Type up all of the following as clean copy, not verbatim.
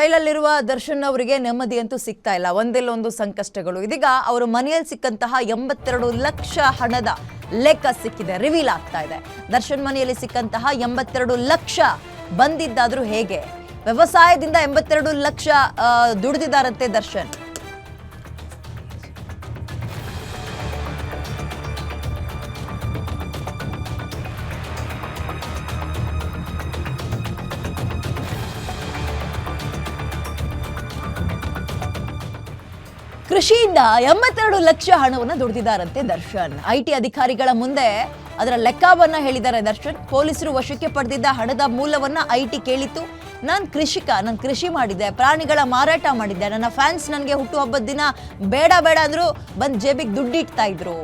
ಜೈಲಲ್ಲಿರುವ ದರ್ಶನ್ ಅವರಿಗೆ ನೆಮ್ಮದಿ ಅಂತೂ ಸಿಗ್ತಾ ಇಲ್ಲ. ಒಂದಿಲ್ಲೊಂದು ಸಂಕಷ್ಟಗಳು. ಇದೀಗ ಅವರು ಮನೆಯಲ್ಲಿ ಸಿಕ್ಕಂತಹ 82 ಲಕ್ಷ ಹಣದ ಲೆಕ್ಕ ಸಿಕ್ಕಿದೆ, ರಿವೀಲ್ ಆಗ್ತಾ ಇದೆ. ದರ್ಶನ್ ಮನೆಯಲ್ಲಿ ಸಿಕ್ಕಂತಹ 82 ಲಕ್ಷ ಬಂದಿದ್ದಾದ್ರೂ ಹೇಗೆ? ವ್ಯವಸಾಯದಿಂದ 82 ಲಕ್ಷ ದುಡಿದಿದ್ದಾರಂತೆ ದರ್ಶನ್. ಕೃಷಿಯಿಂದ 82 ಲಕ್ಷ ಹಣವನ್ನು ದುಡಿದಿದ್ದಾರಂತೆ ದರ್ಶನ್. ಐಟಿ ಅಧಿಕಾರಿಗಳ ಮುಂದೆ ಅದರ ಲೆಕ್ಕವನ್ನ ಹೇಳಿದ್ದಾರೆ ದರ್ಶನ್. ಪೊಲೀಸರು ವಶಕ್ಕೆ ಪಡೆದಿದ್ದ ಹಣದ ಮೂಲವನ್ನ ಐಟಿ ಕೇಳಿತ್ತು. ನಾನು ಕೃಷಿಕ, ನಾನು ಕೃಷಿ ಮಾಡಿದ್ದೆ, ಪ್ರಾಣಿಗಳ ಮಾರಾಟ ಮಾಡಿದ್ದೆ, ನನ್ನ ಫ್ಯಾನ್ಸ್ ನನಗೆ ಹುಟ್ಟುಹಬ್ಬದ ದಿನ ಬೇಡ ಬೇಡ ಅಂದ್ರು ಬಂದು ಜೇಬಿಗೆ ದುಡ್ಡಿಡ್ತಾ ಇದ್ರು,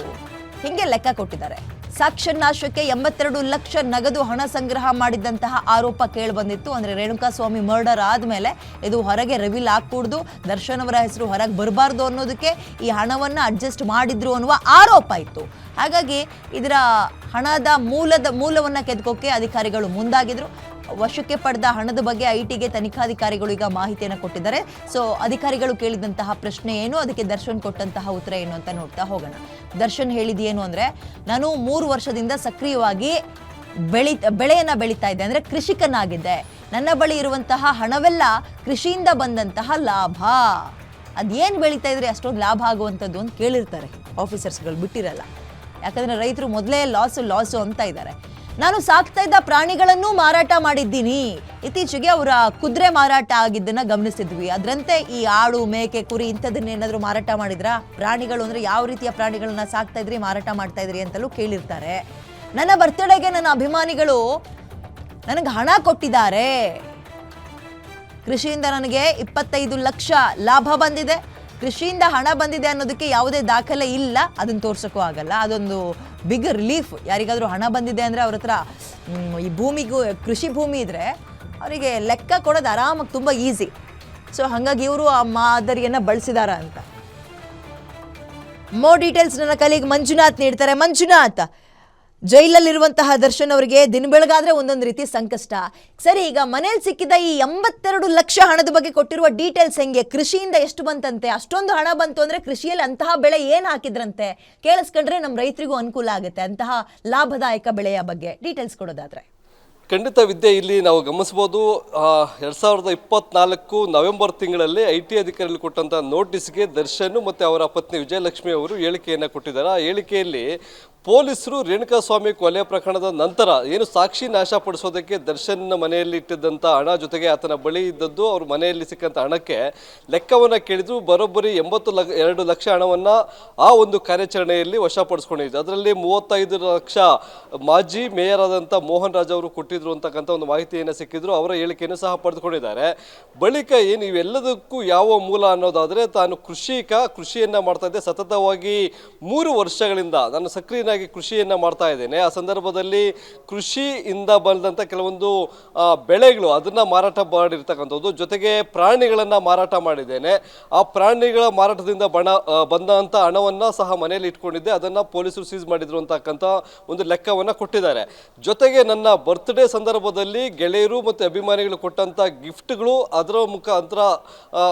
ಹಿಂಗೆ ಲೆಕ್ಕ ಕೊಟ್ಟಿದ್ದಾರೆ. ಸಾಕ್ಷ್ಯ ನಾಶಕ್ಕೆ 82 ಲಕ್ಷ ನಗದು ಹಣ ಸಂಗ್ರಹ ಮಾಡಿದ್ದಂತಹ ಆರೋಪ ಕೇಳಿ ಬಂದಿತ್ತು. ಅಂದ್ರೆ ರೇಣುಕಾಸ್ವಾಮಿ ಮರ್ಡರ್ ಆದ್ಮೇಲೆ ಇದು ಹೊರಗೆ ರಿವೀಲ್ ಆಗ್ಕೂಡ್ದು, ದರ್ಶನ್ ಅವರ ಹೆಸರು ಹೊರಗೆ ಬರಬಾರ್ದು ಅನ್ನೋದಕ್ಕೆ ಈ ಹಣವನ್ನ ಅಡ್ಜಸ್ಟ್ ಮಾಡಿದ್ರು ಅನ್ನುವ ಆರೋಪ ಇತ್ತು. ಹಾಗಾಗಿ ಇದರ ಹಣದ ಮೂಲವನ್ನ ಕೆದಕೋಕೆ ಅಧಿಕಾರಿಗಳು ಮುಂದಾಗಿದ್ರು. ವಶಕ್ಕೆ ಪಡೆದ ಹಣದ ಬಗ್ಗೆ ಐಟಿಗೆ ತನಿಖಾಧಿಕಾರಿಗಳು ಈಗ ಮಾಹಿತಿಯನ್ನು ಕೊಟ್ಟಿದ್ದಾರೆ. ಸೊ ಅಧಿಕಾರಿಗಳು ಕೇಳಿದಂತಹ ಪ್ರಶ್ನೆ ಏನು, ಅದಕ್ಕೆ ದರ್ಶನ್ ಕೊಟ್ಟಂತಹ ಉತ್ತರ ಏನು ಅಂತ ನೋಡ್ತಾ ಹೋಗೋಣ. ದರ್ಶನ್ ಹೇಳಿದೇನು ಅಂದ್ರೆ, ನಾನು 3 ವರ್ಷದಿಂದ ಸಕ್ರಿಯವಾಗಿ ಬೆಳೆಯನ್ನ ಬೆಳೀತಾ ಇದ್ದೆ, ಅಂದ್ರೆ ಕೃಷಿಕನಾಗಿದ್ದೆ. ನನ್ನ ಬಳಿ ಇರುವಂತಹ ಹಣವೆಲ್ಲ ಕೃಷಿಯಿಂದ ಬಂದಂತಹ ಲಾಭ. ಅದೇನು ಬೆಳೀತಾ ಇದ್ರೆ ಅಷ್ಟೊಂದು ಲಾಭ ಆಗುವಂಥದ್ದು ಅಂತ ಕೇಳಿರ್ತಾರೆ ಆಫೀಸರ್ಸ್ಗಳು, ಬಿಟ್ಟಿರಲ್ಲ. ಯಾಕಂದ್ರೆ ರೈತರು ಮೊದಲೇ ಲಾಸು ಅಂತ ಇದ್ದಾರೆ. ನಾನು ಸಾಕ್ತಾ ಇದ್ದ ಪ್ರಾಣಿಗಳನ್ನು ಮಾರಾಟ ಮಾಡಿದ್ದೀನಿ. ಇತ್ತೀಚೆಗೆ ಅವರ ಕುದುರೆ ಮಾರಾಟ ಆಗಿದ್ದನ್ನ ಗಮನಿಸಿದ್ವಿ. ಅದರಂತೆ ಈ ಆಡು, ಮೇಕೆ, ಕುರಿ ಇಂಥದನ್ನೇನಾದ್ರೂ ಮಾರಾಟ ಮಾಡಿದ್ರಾ? ಪ್ರಾಣಿಗಳು ಅಂದ್ರೆ ಯಾವ ರೀತಿಯ ಪ್ರಾಣಿಗಳನ್ನ ಸಾಕ್ತಾ ಇದ್ರಿ, ಮಾರಾಟ ಮಾಡ್ತಾ ಇದ್ರಿ ಅಂತಲೂ ಕೇಳಿರ್ತಾರೆ. ನನ್ನ ಬರ್ತ್ಡೇಗೆ ನನ್ನ ಅಭಿಮಾನಿಗಳು ನನಗೆ ಹಣ ಕೊಟ್ಟಿದ್ದಾರೆ. ಕೃಷಿಯಿಂದ ನನಗೆ 25 ಲಕ್ಷ ಲಾಭ ಬಂದಿದೆ. ಕೃಷಿಯಿಂದ ಹಣ ಬಂದಿದೆ ಅನ್ನೋದಕ್ಕೆ ಯಾವುದೇ ದಾಖಲೆ ಇಲ್ಲ, ಅದನ್ನು ತೋರ್ಸೋಕ್ಕೂ ಆಗಲ್ಲ. ಅದೊಂದು ಬಿಗ್ ರಿಲೀಫ್. ಯಾರಿಗಾದ್ರೂ ಹಣ ಬಂದಿದೆ ಅಂದರೆ ಅವ್ರ ಹತ್ರ ಈ ಭೂಮಿಗೂ, ಕೃಷಿ ಭೂಮಿ ಇದ್ದರೆ ಅವರಿಗೆ ಲೆಕ್ಕ ಕೊಡೋದು ಆರಾಮಾಗಿ ತುಂಬ ಈಸಿ. ಸೊ ಹಾಗಾಗಿ ಇವರು ಆ ಮಾದರಿಯನ್ನು ಬಳಸಿದಾರ ಅಂತ. ಮೋರ್ ಡೀಟೇಲ್ಸ್ ನನ್ನ ಕಲೀಗ್ ಮಂಜುನಾಥ್ ನೀಡ್ತಾರೆ. ಮಂಜುನಾಥ್, ಜೈಲಲ್ಲಿರುವಂತಹ ದರ್ಶನ್ ಅವರಿಗೆ ದಿನ ಬೆಳಗಾದ್ರೆ ಒಂದೊಂದು ರೀತಿ ಸಂಕಷ್ಟ. ಸರಿ, ಈಗ ಮನೇಲಿ ಸಿಕ್ಕಿದ ಈ 82 ಲಕ್ಷ ಹಣದ ಬಗ್ಗೆ ಕೊಟ್ಟಿರುವ ಡೀಟೇಲ್ಸ್ ಹೆಂಗೆ? ಕೃಷಿಯಿಂದ ಎಷ್ಟು ಬಂತಂತೆ? ಅಷ್ಟೊಂದು ಹಣ ಬಂತು ಅಂದ್ರೆ ಕೃಷಿಯಲ್ಲಿ ಅಂತಹ ಬೆಳೆ ಏನು ಹಾಕಿದ್ರಂತೆ? ಕೇಳಿಸ್ಕೊಂಡ್ರೆ ನಮ್ಮ ರೈತರಿಗೂ ಅನುಕೂಲ ಆಗುತ್ತೆ. ಅಂತಹ ಲಾಭದಾಯಕ ಬೆಳೆಯ ಬಗ್ಗೆ ಡೀಟೇಲ್ಸ್ ಕೊಡೋದಾದ್ರೆ. ಖಂಡಿತ ವಿದ್ಯೆ, ಇಲ್ಲಿ ನಾವು ಗಮನಿಸಬಹುದು 2024 ನವೆಂಬರ್ ತಿಂಗಳಲ್ಲಿ ಐಟಿ ಅಧಿಕಾರಿಗಳು ಕೊಟ್ಟಂತ ನೋಟಿಸ್ಗೆ ದರ್ಶನ್ ಮತ್ತು ಅವರ ಪತ್ನಿ ವಿಜಯಲಕ್ಷ್ಮಿ ಅವರು ಹೇಳಿಕೆಯನ್ನು ಕೊಟ್ಟಿದ್ದಾರೆ. ಆ ಹೇಳಿಕೆಯಲ್ಲಿ ಪೊಲೀಸರು ರೇಣುಕಾಸ್ವಾಮಿ ಕೊಲೆ ಪ್ರಕರಣದ ನಂತರ ಏನು ಸಾಕ್ಷಿ ನಾಶಪಡಿಸೋದಕ್ಕೆ ದರ್ಶನ್ ಮನೆಯಲ್ಲಿ ಇಟ್ಟಿದ್ದಂಥ ಹಣ ಜೊತೆಗೆ ಆತನ ಬಳಿ ಇದ್ದದ್ದು ಅವ್ರ ಮನೆಯಲ್ಲಿ ಸಿಕ್ಕಂಥ ಹಣಕ್ಕೆ ಲೆಕ್ಕವನ್ನು ಕೇಳಿದ್ರು. ಬರೋಬ್ಬರಿ 82 ಲಕ್ಷ ಹಣವನ್ನು ಆ ಒಂದು ಕಾರ್ಯಾಚರಣೆಯಲ್ಲಿ ವಶಪಡಿಸ್ಕೊಂಡಿದ್ರು. ಅದರಲ್ಲಿ 35 ಲಕ್ಷ ಮಾಜಿ ಮೇಯರ್ ಆದಂಥ ಮೋಹನ್ ರಾಜ್ ಅವರು ಕೊಟ್ಟಿದ್ರು ಅಂತಕ್ಕಂಥ ಒಂದು ಮಾಹಿತಿಯನ್ನು ಸಿಕ್ಕಿದ್ರು. ಅವರ ಹೇಳಿಕೆಯನ್ನು ಸಹ ಪಡೆದುಕೊಂಡಿದ್ದಾರೆ. ಬಳಿಕ ಏನು ಇವೆಲ್ಲದಕ್ಕೂ ಯಾವ ಮೂಲ ಅನ್ನೋದಾದರೆ, ತಾನು ಕೃಷಿಯನ್ನು ಮಾಡ್ತಾ ಇದ್ದೆ. ಸತತವಾಗಿ 3 ವರ್ಷಗಳಿಂದ ನಾನು ಸಕ್ರಿಯ ಕೃಷಿಯನ್ನ ಮಾಡ್ತಾ ಇದ್ದೇನೆ. ಆ ಸಂದರ್ಭದಲ್ಲಿ ಕೃಷಿಯಿಂದ ಬಂದಂತ ಕೆಲವೊಂದು ಬೆಳೆಗಳು ಅದನ್ನ ಮಾರಾಟ ಮಾಡಿರ್ತಕ್ಕಂಥದ್ದು, ಜೊತೆಗೆ ಪ್ರಾಣಿಗಳನ್ನ ಮಾರಾಟ ಮಾಡಿದ್ದೇನೆ. ಆ ಪ್ರಾಣಿಗಳ ಮಾರಾಟದಿಂದ ಬಂದಂತ ಹಣವನ್ನ ಸಹ ಮನೆಯಲ್ಲಿ ಇಟ್ಕೊಂಡಿದ್ದೆ. ಅದನ್ನ ಪೊಲೀಸರು ಸೀಸ್ ಮಾಡಿದ್ರು ಅಂತಕ್ಕಂಥ ಒಂದು ಲೆಕ್ಕವನ್ನ ಕೊಟ್ಟಿದ್ದಾರೆ. ಜೊತೆಗೆ ನನ್ನ ಬರ್ತ್ಡೇ ಸಂದರ್ಭದಲ್ಲಿ ಗೆಳೆಯರು ಮತ್ತು ಅಭಿಮಾನಿಗಳು ಕೊಟ್ಟಂತ ಗಿಫ್ಟ್ಗಳು, ಅದರ ಮುಖಾಂತರ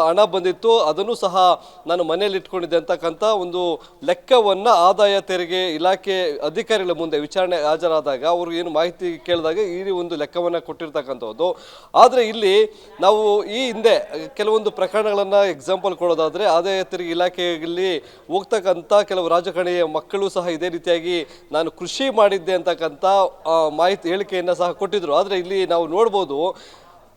ಹಣ ಬಂದಿತ್ತು, ಅದನ್ನು ಸಹ ನಾನು ಮನೆಯಲ್ಲಿ ಇಟ್ಕೊಂಡಿದ್ದೆ ಅಂತಕ್ಕಂಥ ಒಂದು ಲೆಕ್ಕವನ್ನ ಆದಾಯ ತೆರಿಗೆ ಇಲಾಖೆ ಅಧಿಕಾರಿಗಳ ಮುಂದೆ ವಿಚಾರಣೆ ಹಾಜರಾದಾಗ ಅವರು ಏನು ಮಾಹಿತಿ ಕೇಳಿದಾಗ ಈ ಒಂದು ಲೆಕ್ಕವನ್ನು ಕೊಟ್ಟಿರ್ತಕ್ಕಂಥದ್ದು. ಆದರೆ ಇಲ್ಲಿ ನಾವು ಈ ಹಿಂದೆ ಕೆಲವೊಂದು ಪ್ರಕರಣಗಳನ್ನು ಎಕ್ಸಾಂಪಲ್ ಕೊಡೋದಾದರೆ, ಆದಾಯ ತೆರಿಗೆ ಇಲಾಖೆಯಲ್ಲಿ ಹೋಗ್ತಕ್ಕಂಥ ಕೆಲವು ರಾಜಕಾರಣಿಯ ಮಕ್ಕಳು ಸಹ ಇದೇ ರೀತಿಯಾಗಿ ನಾನು ಕೃಷಿ ಮಾಡಿದ್ದೆ ಅಂತಕ್ಕಂಥ ಮಾಹಿತಿ ಹೇಳಿಕೆಯನ್ನು ಸಹ ಕೊಟ್ಟಿದ್ರು. ಆದರೆ ಇಲ್ಲಿ ನಾವು ನೋಡ್ಬೋದು,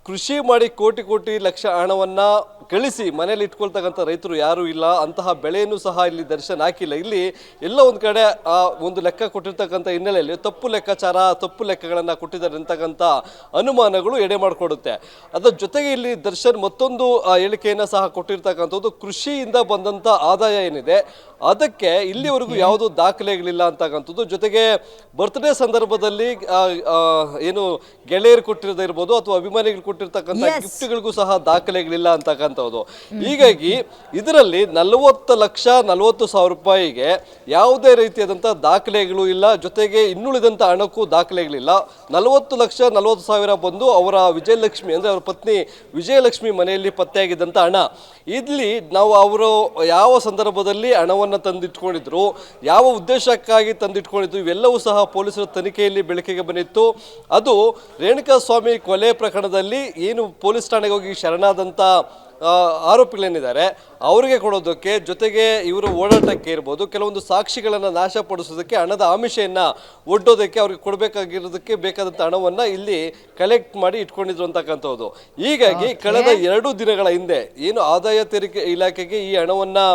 ಕೃಷಿ ಮಾಡಿ ಕೋಟಿ ಲಕ್ಷ ಹಣವನ್ನು ಗಳಿಸಿ ಮನೇಲಿ ಇಟ್ಕೊಳ್ತಕ್ಕಂಥ ರೈತರು ಯಾರೂ ಇಲ್ಲ. ಅಂತಹ ಬೆಳೆಯನ್ನು ಸಹ ಇಲ್ಲಿ ದರ್ಶನ್ ಹಾಕಿಲ್ಲ. ಇಲ್ಲಿ ಎಲ್ಲ ಒಂದು ಕಡೆ ಆ ಒಂದು ಲೆಕ್ಕ ಕೊಟ್ಟಿರ್ತಕ್ಕಂಥ ಹಿನ್ನೆಲೆಯಲ್ಲಿ ತಪ್ಪು ಲೆಕ್ಕಗಳನ್ನು ಕೊಟ್ಟಿದ್ದಾರೆ ಅಂತಕ್ಕಂಥ ಅನುಮಾನಗಳು ಎಡೆ ಮಾಡಿಕೊಡುತ್ತೆ. ಅದರ ಜೊತೆಗೆ ಇಲ್ಲಿ ದರ್ಶನ್ ಮತ್ತೊಂದು ಹೇಳಿಕೆಯನ್ನು ಸಹ ಕೊಟ್ಟಿರ್ತಕ್ಕಂಥದ್ದು, ಕೃಷಿಯಿಂದ ಬಂದಂಥ ಆದಾಯ ಏನಿದೆ ಅದಕ್ಕೆ ಇಲ್ಲಿವರೆಗೂ ಯಾವುದೂ ದಾಖಲೆಗಳಿಲ್ಲ ಅಂತಕ್ಕಂಥದ್ದು. ಜೊತೆಗೆ ಬರ್ತ್ಡೇ ಸಂದರ್ಭದಲ್ಲಿ ಏನು ಗೆಳೆಯರು ಕೊಟ್ಟಿರೋದಿರ್ಬೋದು ಅಥವಾ ಅಭಿಮಾನಿಗಳು ಕೊಟ್ಟಿರ್ತಕ್ಕಂಥ ಗಿಫ್ಟ್ಗಳಿಗೂ ಸಹ ದಾಖಲೆಗಳಿಲ್ಲ ಅಂತಕ್ಕಂಥದ್ದು. ಅಂತಕ್ಕಂಥದ್ದು. ಹೀಗಾಗಿ ಇದರಲ್ಲಿ 40,40,000 ರೂಪಾಯಿಗೆ ಯಾವುದೇ ರೀತಿಯಾದಂಥ ದಾಖಲೆಗಳು ಇಲ್ಲ, ಜೊತೆಗೆ ಇನ್ನುಳಿದಂಥ ಹಣಕ್ಕೂ ದಾಖಲೆಗಳಿಲ್ಲ. 40,40,000 ಬಂದು ಅವರ ವಿಜಯಲಕ್ಷ್ಮಿ ಅಂದರೆ ಅವರ ಪತ್ನಿ ವಿಜಯಲಕ್ಷ್ಮಿ ಮನೆಯಲ್ಲಿ ಪತ್ತೆಯಾಗಿದ್ದಂಥ ಹಣ. ಇಲ್ಲಿ ನಾವು ಅವರು ಯಾವ ಸಂದರ್ಭದಲ್ಲಿ ಹಣವನ್ನು ತಂದಿಟ್ಕೊಂಡಿದ್ರು, ಯಾವ ಉದ್ದೇಶಕ್ಕಾಗಿ ತಂದಿಟ್ಕೊಂಡಿದ್ರು, ಇವೆಲ್ಲವೂ ಸಹ ಪೊಲೀಸರ ತನಿಖೆಯಲ್ಲಿ ಬೆಳಕಿಗೆ ಬಂದಿತ್ತು. ಅದು ರೇಣುಕಾಸ್ವಾಮಿ ಕೊಲೆ ಪ್ರಕರಣದಲ್ಲಿ ಏನು ಪೊಲೀಸ್ ಠಾಣೆಗೆ ಹೋಗಿ ಶರಣಾದಂಥ ಆರೋಪಿಗಳೇನಿದ್ದಾರೆ ಅವರಿಗೆ ಕೊಡೋದಕ್ಕೆ, ಜೊತೆಗೆ ಇವರು ಓಡಾಟಕ್ಕೆ ಇರ್ಬೋದು, ಕೆಲವೊಂದು ಸಾಕ್ಷಿಗಳನ್ನು ನಾಶಪಡಿಸೋದಕ್ಕೆ, ಹಣದ ಆಮಿಷೆಯನ್ನು ಒಡ್ಡೋದಕ್ಕೆ, ಅವ್ರಿಗೆ ಕೊಡಬೇಕಾಗಿರೋದಕ್ಕೆ ಬೇಕಾದಂಥ ಹಣವನ್ನು ಇಲ್ಲಿ ಕಲೆಕ್ಟ್ ಮಾಡಿ ಇಟ್ಕೊಂಡಿದ್ರು ಅಂತಕ್ಕಂಥದ್ದು. ಹೀಗಾಗಿ ಕಳೆದ 2 ದಿನಗಳ ಹಿಂದೆ ಏನು ಆದಾಯ ತೆರಿಗೆ ಇಲಾಖೆಗೆ ಈ ಹಣವನ್ನು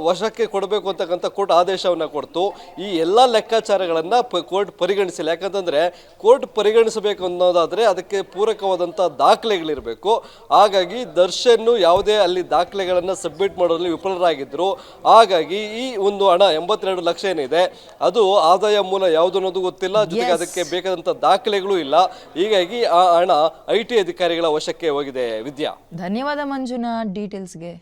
ವಶಕ್ಕೆ ಕೊಡಬೇಕು ಅಂತಕ್ಕಂಥ ಕೋರ್ಟ್ ಆದೇಶವನ್ನು ಕೊಡ್ತು. ಈ ಎಲ್ಲ ಲೆಕ್ಕಾಚಾರಗಳನ್ನು ಕೋರ್ಟ್ ಪರಿಗಣಿಸಿಲ್ಲ. ಯಾಕಂತಂದರೆ ಕೋರ್ಟ್ ಪರಿಗಣಿಸಬೇಕು ಅನ್ನೋದಾದರೆ ಅದಕ್ಕೆ ಪೂರಕವಾದಂಥ ದಾಖಲೆಗಳಿರಬೇಕು. ಹಾಗಾಗಿ ದರ್ಶನ್ ಯಾವುದೇ ಅಲ್ಲಿ ದಾಖಲೆಗಳನ್ನು ಸಬ್ಮಿಟ್ ಮಾಡೋದ್ರಲ್ಲಿ ವಿಫಲರಾಗಿದ್ದರು. ಹಾಗಾಗಿ ಈ ಒಂದು ಹಣ 82 ಲಕ್ಷ ಏನಿದೆ ಅದು ಆದಾಯ ಮೂಲ ಯಾವುದು ಅನ್ನೋದು ಗೊತ್ತಿಲ್ಲ, ಜೊತೆಗೆ ಅದಕ್ಕೆ ಬೇಕಾದಂಥ ದಾಖಲೆಗಳು ಇಲ್ಲ. ಹೀಗಾಗಿ ಆ ಹಣ IT ಅಧಿಕಾರಿಗಳ ವಶಕ್ಕೆ ಹೋಗಿದೆ. ವಿದ್ಯಾ, ಧನ್ಯವಾದ ಮಂಜುನಾಥ್ ಡೀಟೇಲ್ಸ್ಗೆ.